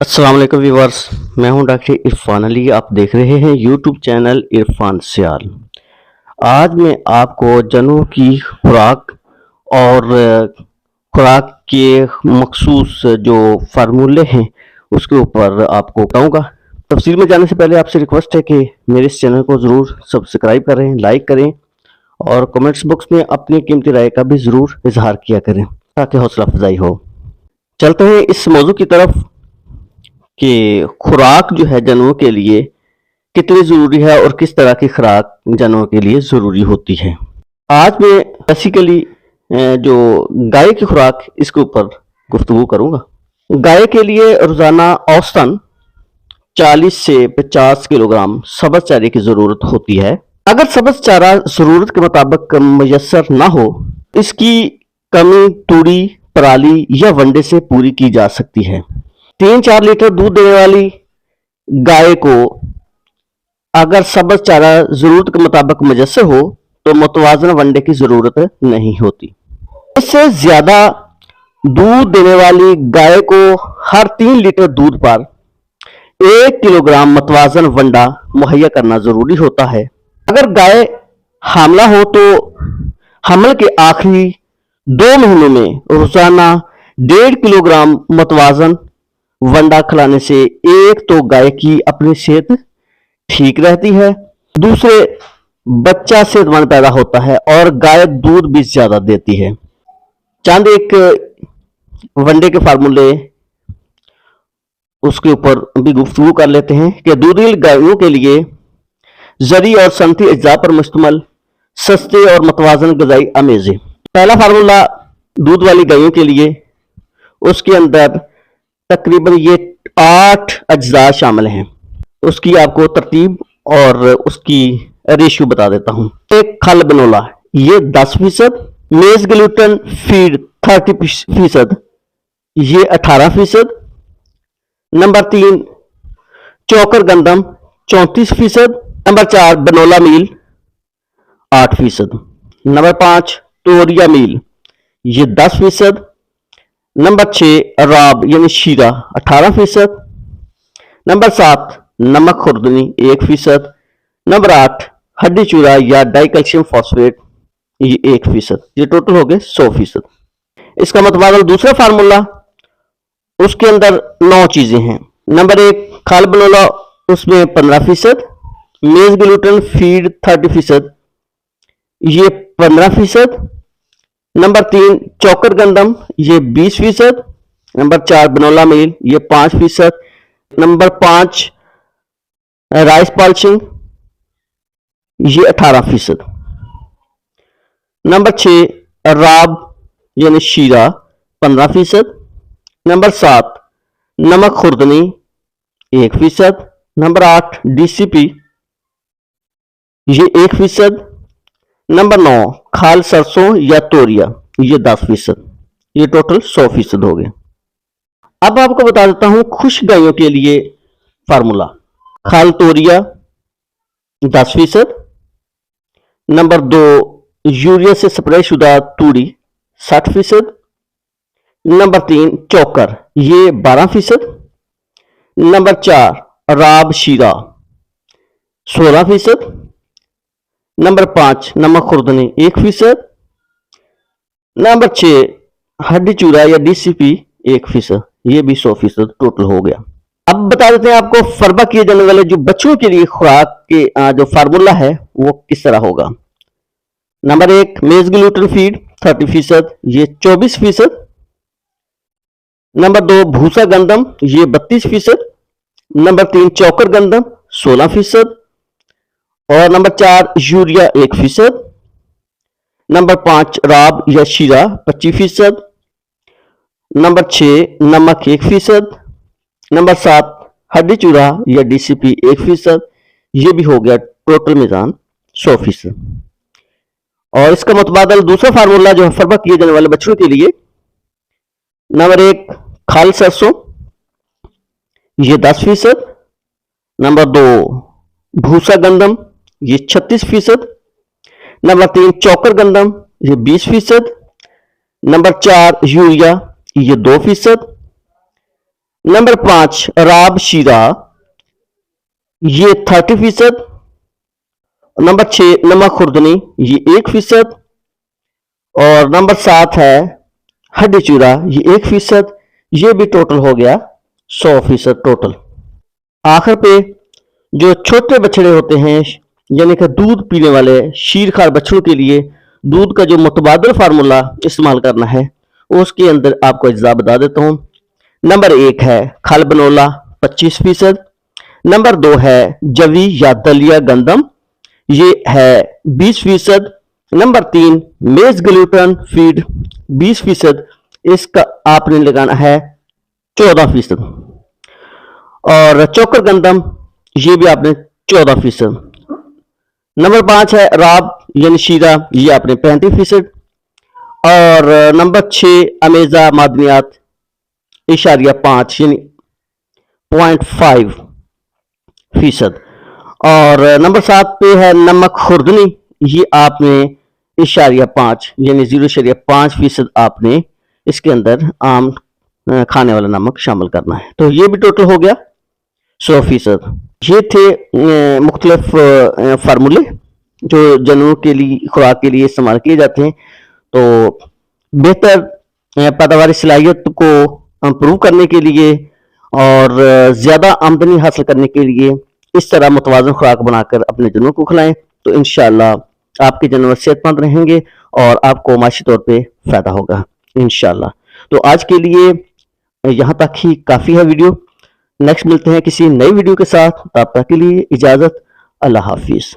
अस्सलाम वालेकुम व्यूअर्स। मैं हूं डॉक्टर इरफान अली। आप देख रहे हैं यूट्यूब चैनल इरफान सियाल। आज मैं आपको जानवरों की खुराक और खुराक के मखसूस जो फार्मूले हैं उसके ऊपर आपको बताऊंगा। तफसील में जाने से पहले आपसे रिक्वेस्ट है कि मेरे इस चैनल को ज़रूर सब्सक्राइब करें, लाइक करें और कमेंट्स बॉक्स में अपनी कीमती राय का भी ज़रूर इजहार किया करें ताकि हौसला अफजाई हो। चलते हैं इस मौजू की तरफ कि खुराक जो है जानवरों के लिए कितनी ज़रूरी है और किस तरह की खुराक जानवरों के लिए ज़रूरी होती है। आज मैं बेसिकली जो गाय की खुराक इसके ऊपर गुफ्तगू करूंगा। गाय के लिए रोज़ाना औसतन 40 से 50 किलोग्राम सब्ज़ चारे की ज़रूरत होती है। अगर सब्ज़ चारा ज़रूरत के मुताबिक मैसर ना हो, इसकी कमी तूड़ी, पराली या वंडे से पूरी की जा सकती है। 3-4 लीटर दूध देने वाली गाय को अगर सब्ज़ चारा ज़रूरत के मुताबिक मुयस्सर हो तो मुतवाज़न वनडे की ज़रूरत नहीं होती। इससे ज़्यादा दूध देने वाली गाय को हर 3 लीटर दूध पर 1 किलोग्राम मुतवाज़न वंडा मुहैया करना ज़रूरी होता है। अगर गाय हामला हो तो हमल के आखिरी 2 महीनों में रोज़ाना 1.5 किलोग्राम मुतवाज़न वंडा खिलाने से एक तो गाय की अपनी सेहत ठीक रहती है, दूसरे बच्चा सेहतमंद पैदा होता है और गाय दूध भी ज्यादा देती है। चंद एक वनडे के फार्मूले उसके ऊपर भी गुफ्तगू कर लेते हैं कि दूधी गायों के लिए जरी और सनती अज्जा पर मुश्तमिल सस्ते और मुतवाज़न ग़िज़ाई अमेज़े। पहला फार्मूला दूध वाली गायों के लिए, उसके अंदर तकरीबन ये 8 अज्जा शामिल हैं। उसकी आपको तरतीब और उसकी रेशियो बता देता हूं। एक खल बनोला ये 10%, मेज ग्लूटन फीड 30%, ये 18%। नंबर 3 चौकर गंदम 34%। नंबर 4 बनोला मील 8%। नंबर 5 तोरिया मील ये 10%। नंबर 6 राब यानी शीरा 18%। नंबर 7 नमक खुर्दनी 1%। नंबर 8 हड्डी चूरा या डाई कैल्शियम फॉस्फेट ये 1%। ये टोटल हो गए 100%। इसका मतलब दूसरा फार्मूला, उसके अंदर 9 चीजें हैं। नंबर 1 खाल बनोला, उसमें 15%। मेज ग्लूटन फीड 30%, ये 15%। नंबर 3 चौकर गंदम ये 20%। नंबर 4 बनोला मील ये 5%। नंबर 5 राइस पॉलिशिंग ये 18%। नंबर 6 राब यानी शीरा 15%। नंबर 7 नमक खुर्दनी 1%। नंबर 8 डीसीपी ये 1%। नंबर 9 खाल सरसों या तोरिया ये 10%। ये टोटल 100% हो गए। अब आपको बता देता हूं खुश गायों के लिए फार्मूला। खाल तोरिया 10%। नंबर 2 यूरिया से स्प्रे शुदा तूड़ी 60%। नंबर 3 चौकर ये 12%। नंबर 4 राब शीरा 16%। नंबर 5 नमक खुर्दनी 1%। नंबर 6 हड्डी चूरा या डीसीपी 1%। ये भी 100% टोटल हो गया। अब बता देते हैं आपको फरबा किए जाने वाले जो बच्चों के लिए खुराक के जो फार्मूला है वो किस तरह होगा। नंबर 1 मेज ग्लूटन फीड 30%, ये 24%। नंबर 2 भूसा गंदम ये 32%। नंबर 3 चौकर गंदम 16%। और नंबर 4 यूरिया 1%। नंबर 5 राब या शीरा 25%। नंबर 6 नमक 1%। नंबर 7 हड्डी चूरा या डीसीपी 1%। ये भी हो गया टोटल मीज़ान 100%। और इसका मुतबादल दूसरा फार्मूला जो है फरबा किए जाने वाले बच्चों के लिए, नंबर 1 खाल सरसों ये 10%। नंबर 2 भूसा गंदम ये 36%। नंबर 3 चौकर गंदम ये 20%। नंबर 4 यूरिया ये 2%। नंबर 5 राब शीरा, ये 30%। नंबर 6 नमक खुर्दनी, ये 1%। और नंबर 7 है हड्डी चूरा, ये 1%। ये भी टोटल हो गया 100% टोटल। आखिर पे जो छोटे बछड़े होते हैं, यानी कि दूध पीने वाले शीरखार बछड़ों के लिए दूध का जो मुतबादल फार्मूला इस्तेमाल करना है, उसके अंदर आपको अज्जा बता देता हूं। नंबर 1 है खल बनोला 25%। नंबर 2 है जवी या दलिया गंदम, ये है 20%। नंबर 3 मेज ग्लूटन फीड 20%, इसका आपने लगाना है 14%। और चोकर गंदम, ये भी आपने 14%। नंबर 5 है राब यानी शीरा, ये आपने 35%। और नंबर 6 अमेजा मादनियात इशारिया 5 यानी 0.5%। और नंबर 7 पे है नमक खुर्दनी, ये आपने इशारिया 5 यानी 0.5% आपने इसके अंदर आम खाने वाला नमक शामिल करना है। तो ये भी टोटल हो गया 100%। ये थे मुख्तलिफ फार्मूले जो जानवरों के लिए खुराक के लिए इस्तेमाल किए जाते हैं। तो बेहतर पैदावारी सलाहियत को इम्प्रूव करने के लिए और ज़्यादा आमदनी हासिल करने के लिए इस तरह मुतवाज़न खुराक बनाकर अपने जानवरों को खिलाएं, तो इंशाअल्लाह आपके जानवर सेहतमंद रहेंगे और आपको माशी तौर पे फ़ायदा होगा इंशाअल्लाह। तो आज के लिए यहाँ तक ही काफ़ी है वीडियो। नेक्स्ट मिलते हैं किसी नई वीडियो के साथ, तब तक के लिए इजाज़त, अल्लाह हाफिज़।